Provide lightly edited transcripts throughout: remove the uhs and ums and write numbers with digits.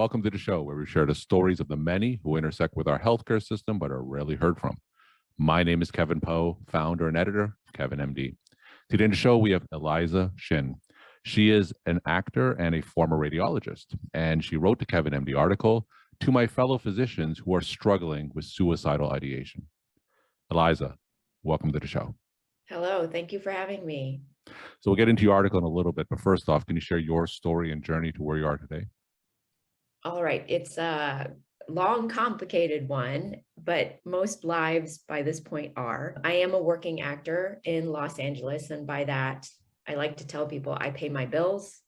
welcome to the show where we share the stories of the many who intersect with our healthcare system but are rarely heard from. My name is Kevin Poe, founder and editor of Kevin MD. Today in the show, we have Eliza Shin. She is an actor and a former radiologist, and she wrote the Kevin MD article, "To my fellow physicians who are struggling with suicidal ideation." Eliza, welcome to the show. Hello, thank you for having me. So we'll get into your article in a little bit, but first off, can you share your story and journey to where you are today? All right, it's a long, complicated one, but most lives by this point are. I am a working actor in Los Angeles, and by that, I like to tell people I pay my bills.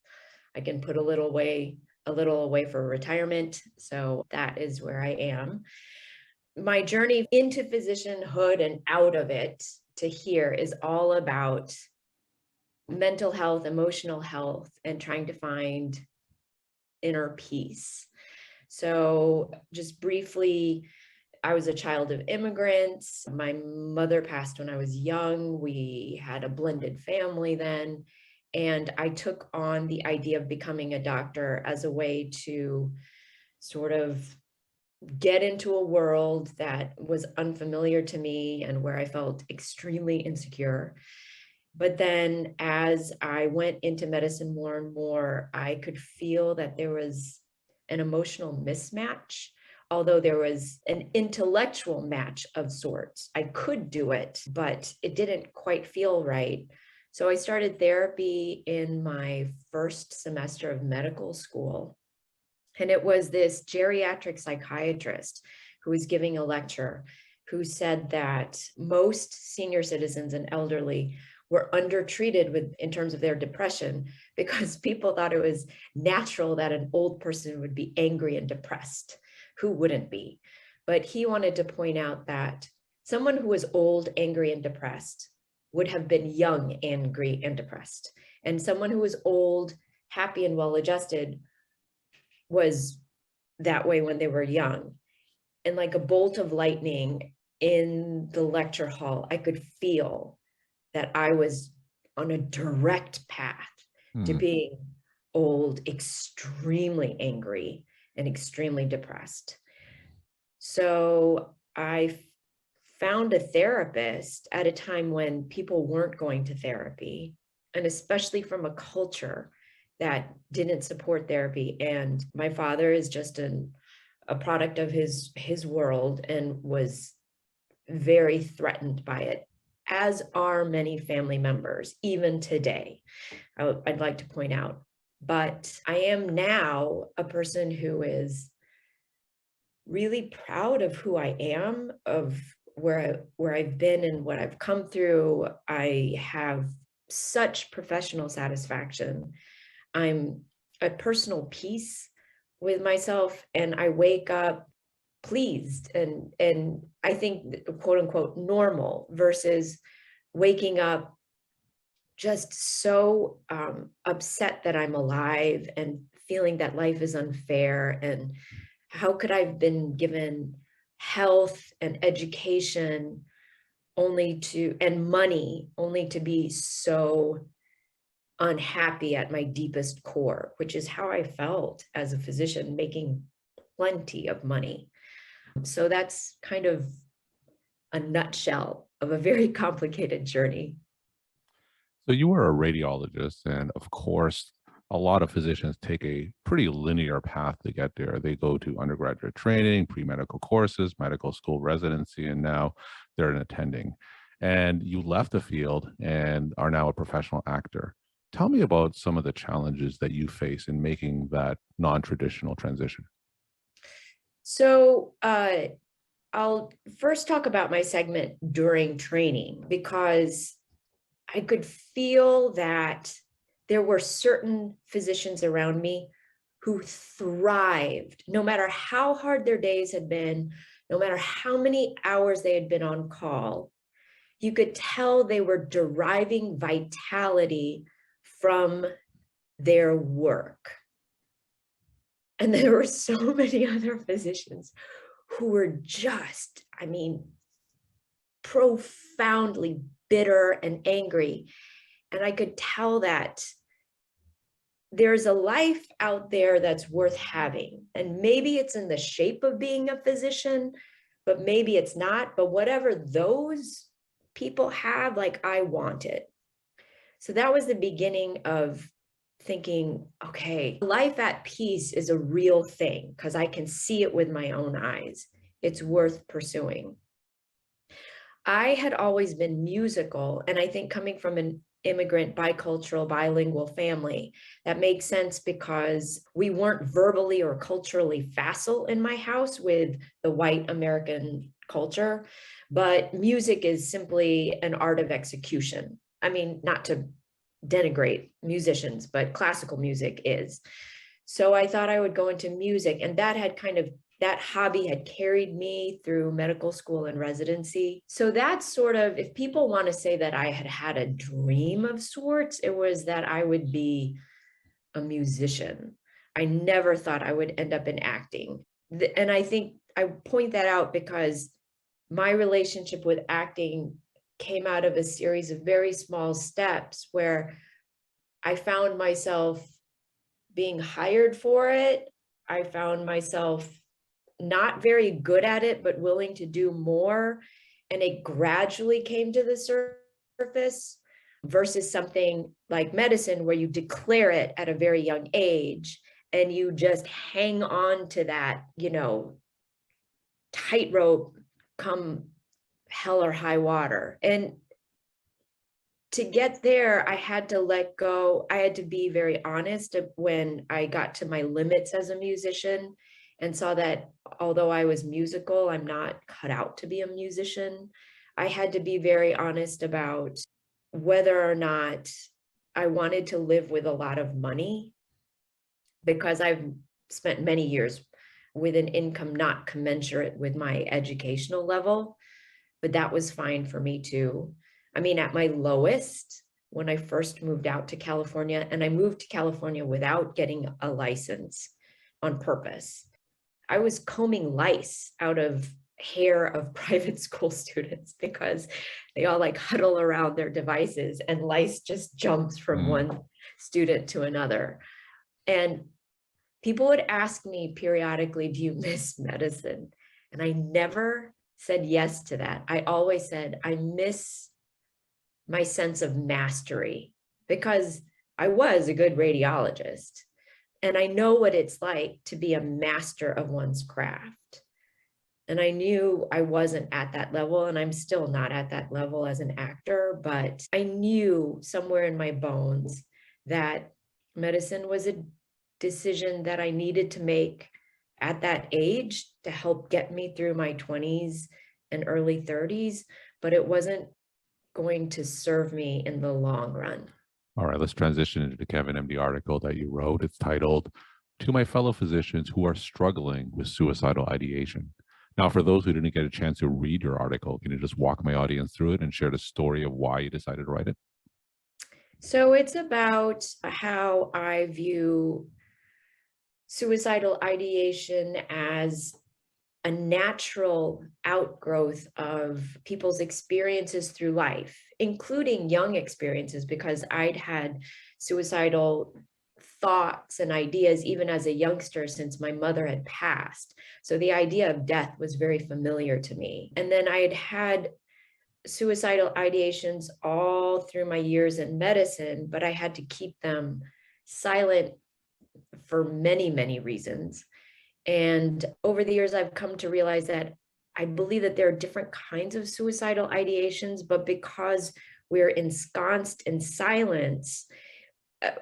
I can put a little away for retirement, so that is where I am. My journey into physicianhood and out of it to here is all about mental health, emotional health, and trying to find inner peace. So just briefly, I was a child of immigrants. My mother passed when I was young. We had a blended family then. And I took on the idea of becoming a doctor as a way to sort of get into a world that was unfamiliar to me and where I felt extremely insecure. But then as I went into medicine more and more, I could feel that there was an emotional mismatch, although there was an intellectual match of sorts. I could do it, but it didn't quite feel right. So I started therapy in my first semester of medical school. And it was this geriatric psychiatrist who was giving a lecture who said that most senior citizens and elderly were undertreated in terms of their depression because people thought it was natural that an old person would be angry and depressed. Who wouldn't be? But he wanted to point out that someone who was old, angry, and depressed would have been young, angry, and depressed. And someone who was old, happy, and well-adjusted was that way when they were young. And like a bolt of lightning in the lecture hall, I could feel that I was on a direct path to being old, extremely angry, and extremely depressed. So I found a therapist at a time when people weren't going to therapy, and especially from a culture that didn't support therapy. And my father is just a product of his world and was very threatened by it, as are many family members, even today, I'd like to point out. But I am now a person who is really proud of who I am, of where I've been and what I've come through. I have such professional satisfaction. I'm at personal peace with myself, and I wake up pleased and I think quote unquote normal versus waking up just so upset that I'm alive and feeling that life is unfair, and how could I have been given health and education and money only to be so unhappy at my deepest core, which is how I felt as a physician making plenty of money. So that's kind of a nutshell of a very complicated journey. So you were a radiologist, and of course, a lot of physicians take a pretty linear path to get there. They go to undergraduate training, pre-medical courses, medical school residency, and now they're an attending. And you left the field and are now a professional actor. Tell me about some of the challenges that you face in making that non-traditional transition. So I'll first talk about my segment during training, because I could feel that there were certain physicians around me who thrived, no matter how hard their days had been, no matter how many hours they had been on call. You could tell they were deriving vitality from their work. And there were so many other physicians who were just, profoundly bitter and angry. And I could tell that there's a life out there that's worth having. And maybe it's in the shape of being a physician, but maybe it's not. But whatever those people have, like, I want it. So that was the beginning of thinking, okay, life at peace is a real thing because I can see it with my own eyes. It's worth pursuing. I had always been musical, and I think coming from an immigrant, bicultural, bilingual family, that makes sense because we weren't verbally or culturally facile in my house with the white American culture, but music is simply an art of execution. I mean, not to denigrate musicians, but classical music is. So I thought I would go into music, and that hobby had carried me through medical school and residency. So that's sort of, if people want to say that I had had a dream of sorts, it was that I would be a musician. I never thought I would end up in acting. And I think I point that out because my relationship with acting came out of a series of very small steps where I found myself being hired for it. I found myself not very good at it, but willing to do more. And it gradually came to the surface versus something like medicine, where you declare it at a very young age and you just hang on to that, tightrope come hell or high water. And to get there, I had to let go. I had to be very honest when I got to my limits as a musician and saw that although I was musical, I'm not cut out to be a musician. I had to be very honest about whether or not I wanted to live with a lot of money, because I've spent many years with an income not commensurate with my educational level, but that was fine for me too. I mean, at my lowest, when I first moved out to California, and I moved to California without getting a license on purpose, I was combing lice out of hair of private school students because they all like huddle around their devices and lice just jumps from one student to another. And people would ask me periodically, do you miss medicine? And I never said yes to that. I always said, I miss my sense of mastery, because I was a good radiologist. And I know what it's like to be a master of one's craft. And I knew I wasn't at that level, and I'm still not at that level as an actor, but I knew somewhere in my bones that medicine was a decision that I needed to make at that age to help get me through my 20s and early 30s, but it wasn't going to serve me in the long run. All right, let's transition into the Kevin MD article that you wrote. It's titled, "To My Fellow Physicians Who Are Struggling with Suicidal Ideation." Now, for those who didn't get a chance to read your article, can you just walk my audience through it and share the story of why you decided to write it? So it's about how I view suicidal ideation as a natural outgrowth of people's experiences through life, including young experiences, because I'd had suicidal thoughts and ideas even as a youngster since my mother had passed. So the idea of death was very familiar to me. And then I had had suicidal ideations all through my years in medicine, but I had to keep them silent for many, many reasons. And over the years, I've come to realize that I believe that there are different kinds of suicidal ideations, but because we're ensconced in silence,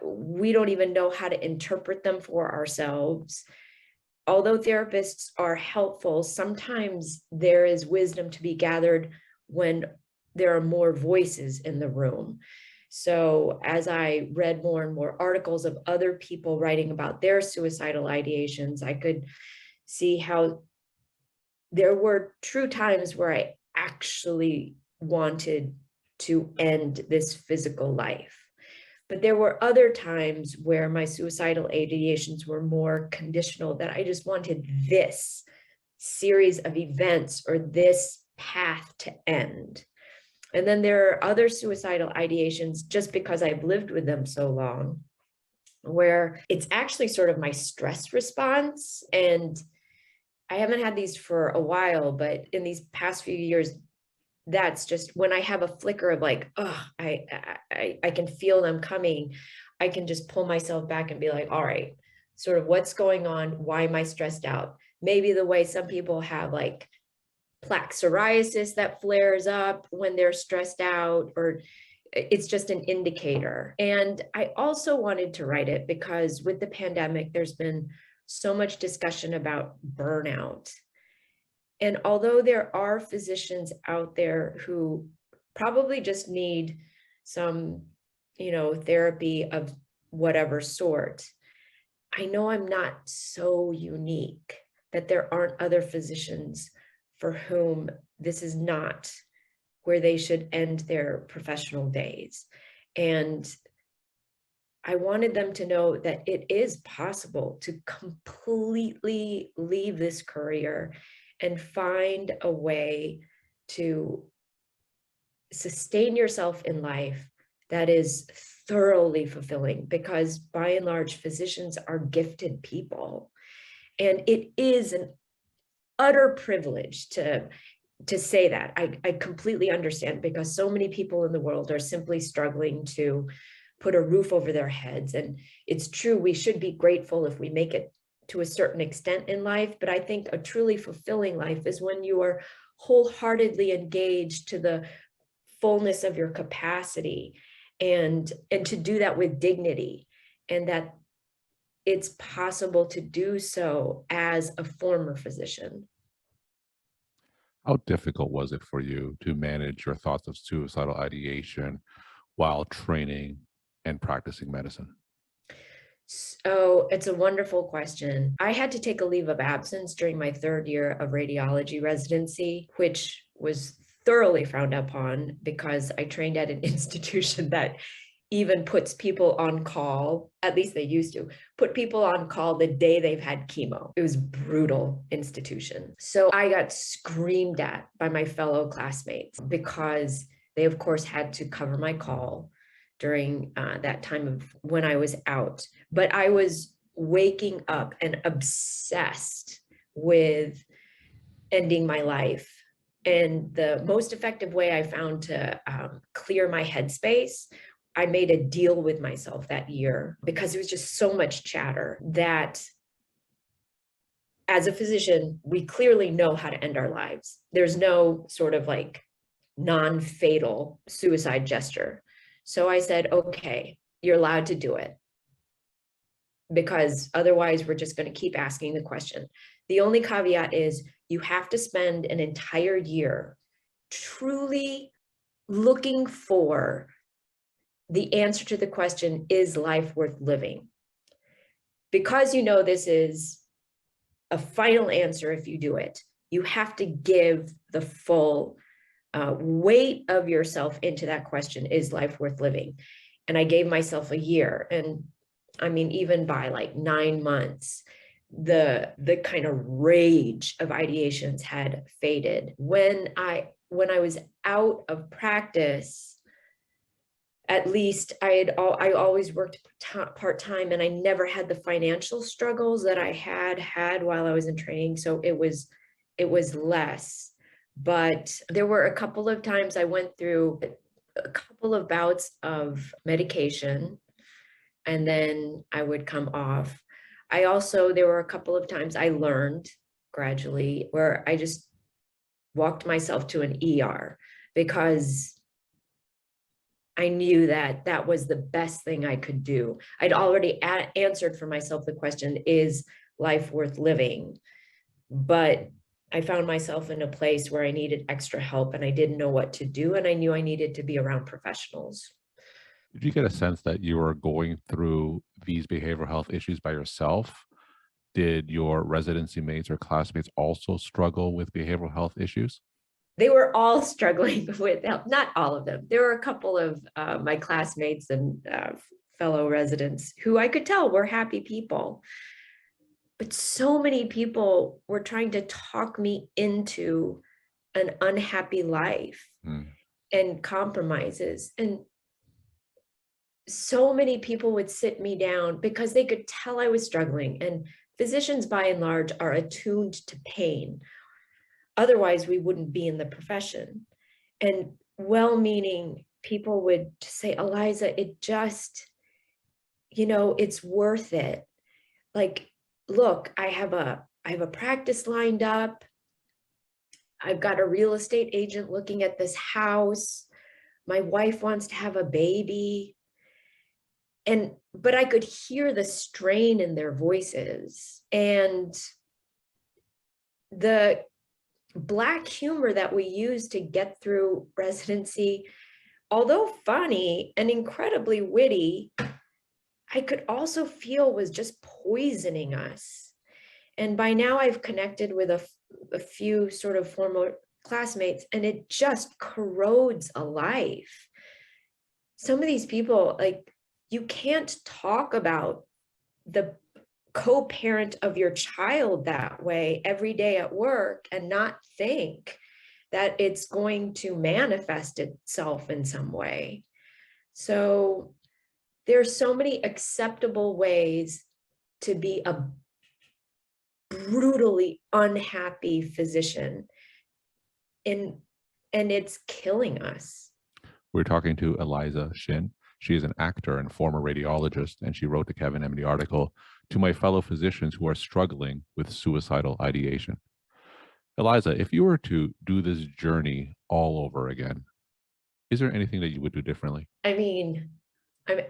we don't even know how to interpret them for ourselves. Although therapists are helpful, sometimes there is wisdom to be gathered when there are more voices in the room. So as I read more and more articles of other people writing about their suicidal ideations, I could see how there were true times where I actually wanted to end this physical life. But there were other times where my suicidal ideations were more conditional, that I just wanted this series of events or this path to end. And then there are other suicidal ideations, just because I've lived with them so long, where it's actually sort of my stress response. And I haven't had these for a while, but in these past few years, that's just when I have a flicker of like, oh, I can feel them coming. I can just pull myself back and be like, all right, sort of what's going on? Why am I stressed out? Maybe the way some people have like plaque psoriasis that flares up when they're stressed out, or it's just an indicator. And I also wanted to write it because with the pandemic, there's been so much discussion about burnout. And although there are physicians out there who probably just need some, therapy of whatever sort, I know I'm not so unique that there aren't other physicians for whom this is not where they should end their professional days. And I wanted them to know that it is possible to completely leave this career and find a way to sustain yourself in life that is thoroughly fulfilling, because by and large, physicians are gifted people. And it is an utter privilege to say that. I completely understand, because so many people in the world are simply struggling to put a roof over their heads. And it's true, we should be grateful if we make it to a certain extent in life. But I think a truly fulfilling life is when you are wholeheartedly engaged to the fullness of your capacity, and to do that with dignity, and that it's possible to do so as a former physician. How difficult was it for you to manage your thoughts of suicidal ideation while training and practicing medicine? So it's a wonderful question. I had to take a leave of absence during my third year of radiology residency, which was thoroughly frowned upon because I trained at an institution that even puts people on call, at least they used to, put people on call the day they've had chemo. It was a brutal institution. So I got screamed at by my fellow classmates because they, of course, had to cover my call during that time of when I was out. But I was waking up and obsessed with ending my life. And the most effective way I found to clear my headspace, I made a deal with myself that year, because it was just so much chatter that as a physician, we clearly know how to end our lives. There's no sort of like non-fatal suicide gesture. So I said, okay, you're allowed to do it, because otherwise we're just going to keep asking the question. The only caveat is you have to spend an entire year truly looking for the answer to the question, is life worth living? Because this is a final answer if you do it, you have to give the full weight of yourself into that question, is life worth living? And I gave myself a year. And I mean, even by like 9 months, the kind of rage of ideations had faded. When I was out of practice, at least I always worked part-time, and I never had the financial struggles that I had while I was in training. So it was less. But there were a couple of times I went through a couple of bouts of medication, and then I would come off. There were a couple of times I learned gradually where I just walked myself to an ER, because I knew that that was the best thing I could do. I'd already answered for myself the question, is life worth living? But I found myself in a place where I needed extra help, and I didn't know what to do, and I knew I needed to be around professionals. Did you get a sense that you were going through these behavioral health issues by yourself? Did your residency mates or classmates also struggle with behavioral health issues? They were all struggling with help, not all of them. There were a couple of my classmates and fellow residents who I could tell were happy people. But so many people were trying to talk me into an unhappy life Mm. and compromises. And so many people would sit me down because they could tell I was struggling. And physicians, by and large, are attuned to pain. Otherwise, we wouldn't be in the profession. And well-meaning people would say, Eliza, it just, it's worth it. Like, look, I have a practice lined up. I've got a real estate agent looking at this house. My wife wants to have a baby. But I could hear the strain in their voices and the Black humor that we use to get through residency, although funny and incredibly witty, I could also feel was just poisoning us. And by now I've connected with a few sort of former classmates, and it just corrodes a life. Some of these people, like, you can't talk about the co-parent of your child that way every day at work and not think that it's going to manifest itself in some way. So there's so many acceptable ways to be a brutally unhappy physician, and it's killing us. We're talking to Eliza Shin. She is an actor and former radiologist, and she wrote the Kevin MD article, "To My Fellow Physicians Who Are Struggling with Suicidal Ideation." Eliza, if you were to do this journey all over again, is there anything that you would do differently? I mean, I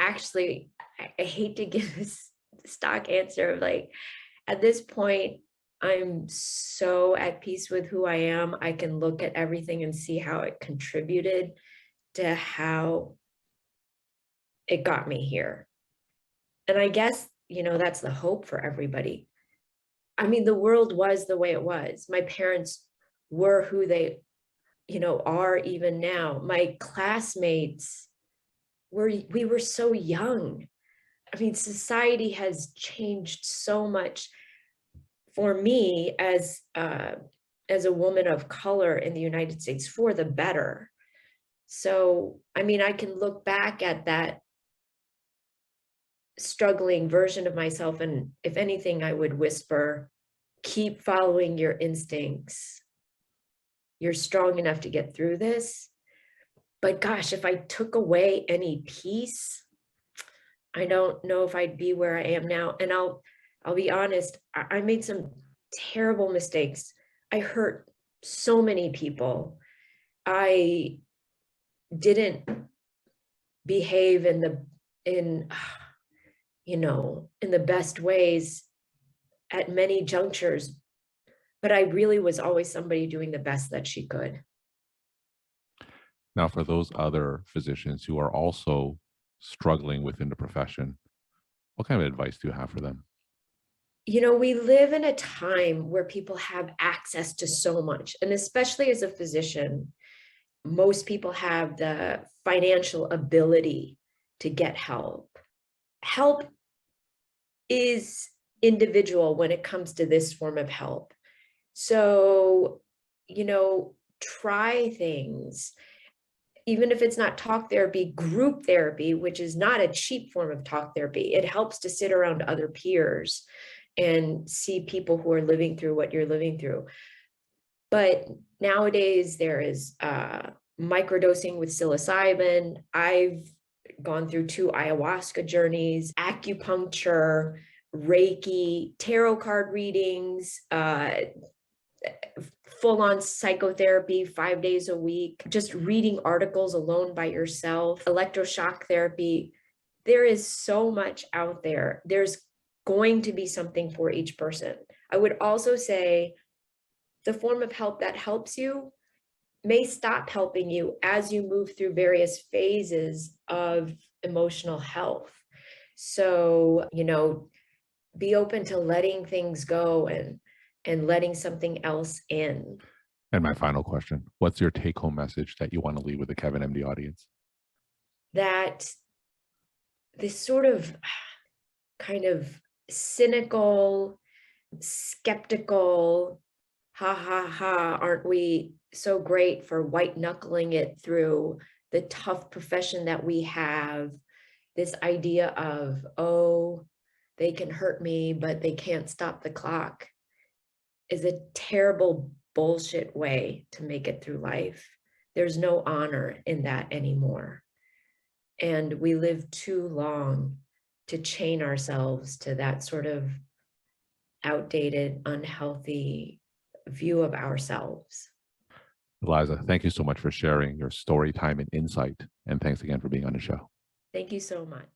hate to give this stock answer of like, at this point, I'm so at peace with who I am. I can look at everything and see how it contributed to how it got me here. And I guess, that's the hope for everybody. I mean, the world was the way it was. My parents were who they, are even now. My classmates we were so young. I mean, society has changed so much for me as a woman of color in the United States for the better. So, I mean, I can look back at that struggling version of myself, and if anything, I would whisper, keep following your instincts. You're strong enough to get through this. But gosh, if I took away any piece, I don't know if I'd be where I am now. And I'll be honest, I made some terrible mistakes. I hurt so many people. I didn't behave in the best ways at many junctures, but I really was always somebody doing the best that she could. Now, for those other physicians who are also struggling within the profession, what kind of advice do you have for them? We live in a time where people have access to so much, and especially as a physician, most people have the financial ability to get help. Help is individual when it comes to this form of help. So, try things. Even if it's not talk therapy, group therapy, which is not a cheap form of talk therapy, it helps to sit around other peers and see people who are living through what you're living through. But nowadays there is microdosing with psilocybin. I've gone through 2 ayahuasca journeys, acupuncture, Reiki, tarot card readings, full-on psychotherapy 5 days a week, just reading articles alone by yourself, electroshock therapy. There is so much out there. There's going to be something for each person. I would also say the form of help that helps you may stop helping you as you move through various phases of emotional health. So, be open to letting things go and letting something else in. And my final question, what's your take-home message that you want to leave with the Kevin MD audience? That this sort of kind of cynical, skeptical, ha ha ha, aren't we so great for white knuckling it through the tough profession that we have, this idea of, oh, they can hurt me, but they can't stop the clock, is a terrible bullshit way to make it through life. There's no honor in that anymore. And we live too long to chain ourselves to that sort of outdated, unhealthy view of ourselves. Eliza, thank you so much for sharing your story, time, and insight. And thanks again for being on the show. Thank you so much.